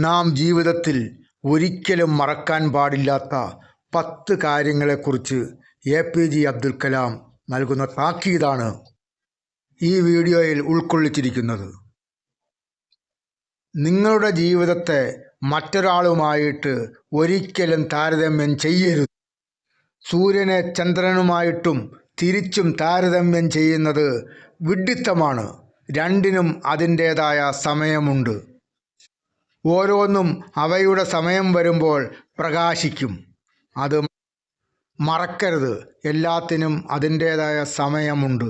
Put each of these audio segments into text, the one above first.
നാം ജീവിതത്തിൽ ഒരിക്കലും മറക്കാൻ പാടില്ലാത്ത 10 കാര്യങ്ങളെക്കുറിച്ച് APJ അബ്ദുൽ കലാം നൽകുന്ന താക്കീതാണ് ഈ വീഡിയോയിൽ ഉൾക്കൊള്ളിച്ചിരിക്കുന്നത്. നിങ്ങളുടെ ജീവിതത്തെ മറ്റൊരാളുമായിട്ട് ഒരിക്കലും താരതമ്യം ചെയ്യരുത്. സൂര്യനെ ചന്ദ്രനുമായിട്ടും തിരിച്ചും താരതമ്യം ചെയ്യുന്നത് വിഡ്ഢിത്തമാണ്. രണ്ടിനും അതിൻ്റേതായ സമയമുണ്ട്. ഓരോന്നും അവയുടെ സമയം വരുമ്പോൾ പ്രകാശിക്കും. അത് മറക്കരുത്. എല്ലാത്തിനും അതിൻ്റേതായ സമയമുണ്ട്.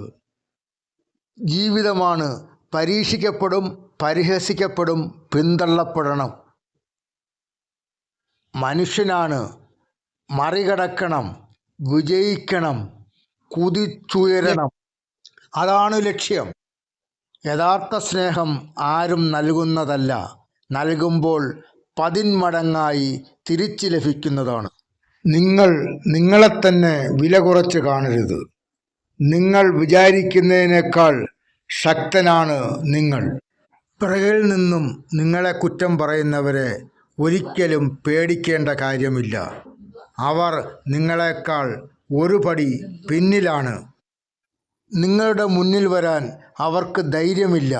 ജീവിതമാണ്. പരീക്ഷിക്കപ്പെടും, പരിഹസിക്കപ്പെടും, പിന്തള്ളപ്പെടണം. മനുഷ്യനാണ്. മറികടക്കണം, വിജയിക്കണം, കുതിച്ചുയരണം. അതാണ് ലക്ഷ്യം. യഥാർത്ഥ സ്നേഹം ആരും നൽകുന്നതല്ല, നൽകുമ്പോൾ 10 മടങ്ങായി തിരിച്ചു ലഭിക്കുന്നതാണ്. നിങ്ങൾ നിങ്ങളെ തന്നെ വില കുറച്ച് കാണരുത്. നിങ്ങൾ വിചാരിക്കുന്നതിനേക്കാൾ ശക്തനാണ് നിങ്ങൾ. പിറകിൽ നിന്നും നിങ്ങളെ കുറ്റം പറയുന്നവരെ ഒരിക്കലും പേടിക്കേണ്ട കാര്യമില്ല. അവർ നിങ്ങളെക്കാൾ ഒരു പടി പിന്നിലാണ്. നിങ്ങളുടെ മുന്നിൽ വരാൻ അവർക്ക് ധൈര്യമില്ല.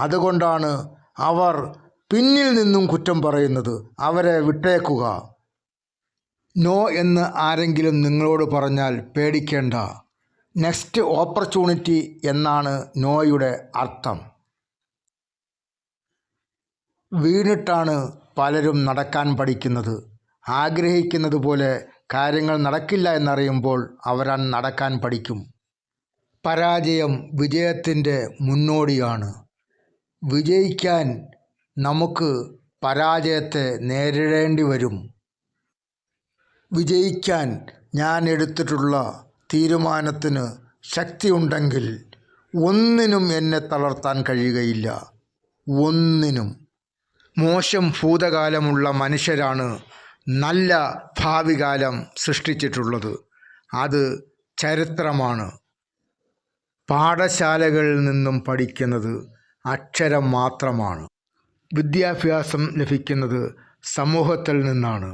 അതുകൊണ്ടാണ് അവർ പിന്നിൽ നിന്നും കുറ്റം പറയുന്നത്. അവരെ വിട്ടേക്കുക. നോ എന്ന് ആരെങ്കിലും നിങ്ങളോട് പറഞ്ഞാൽ പേടിക്കേണ്ട. നെക്സ്റ്റ് ഓപ്പർച്യൂണിറ്റി എന്നാണ് നോയുടെ അർത്ഥം. വീണിട്ടാണ് പലരും നടക്കാൻ പഠിക്കുന്നത്. ആഗ്രഹിക്കുന്നത് പോലെ കാര്യങ്ങൾ നടക്കില്ല എന്നറിയുമ്പോൾ അവർ നടക്കാൻ പഠിക്കും. പരാജയം വിജയത്തിൻ്റെ മുന്നോടിയാണ്. വിജയിക്കാൻ നമുക്ക് പരാജയത്തെ നേരിടേണ്ടി വരും. വിജയിക്കാൻ ഞാൻ എടുത്തിട്ടുള്ള തീരുമാനത്തിന് ശക്തിയുണ്ടെങ്കിൽ ഒന്നിനും എന്നെ തളർത്താൻ കഴിയുകയില്ല. ഒന്നിനും. മോശം ഭൂതകാലമുള്ള മനുഷ്യരാണ് നല്ല ഭാവികാലം സൃഷ്ടിച്ചിട്ടുള്ളത്. അത് ചരിത്രമാണ്. പാഠശാലകളിൽ നിന്നും പഠിക്കുന്നത് അക്ഷരം മാത്രമാണ്. വിദ്യാഭ്യാസം ലഭിക്കുന്നത് സമൂഹത്തിൽ നിന്നാണ്.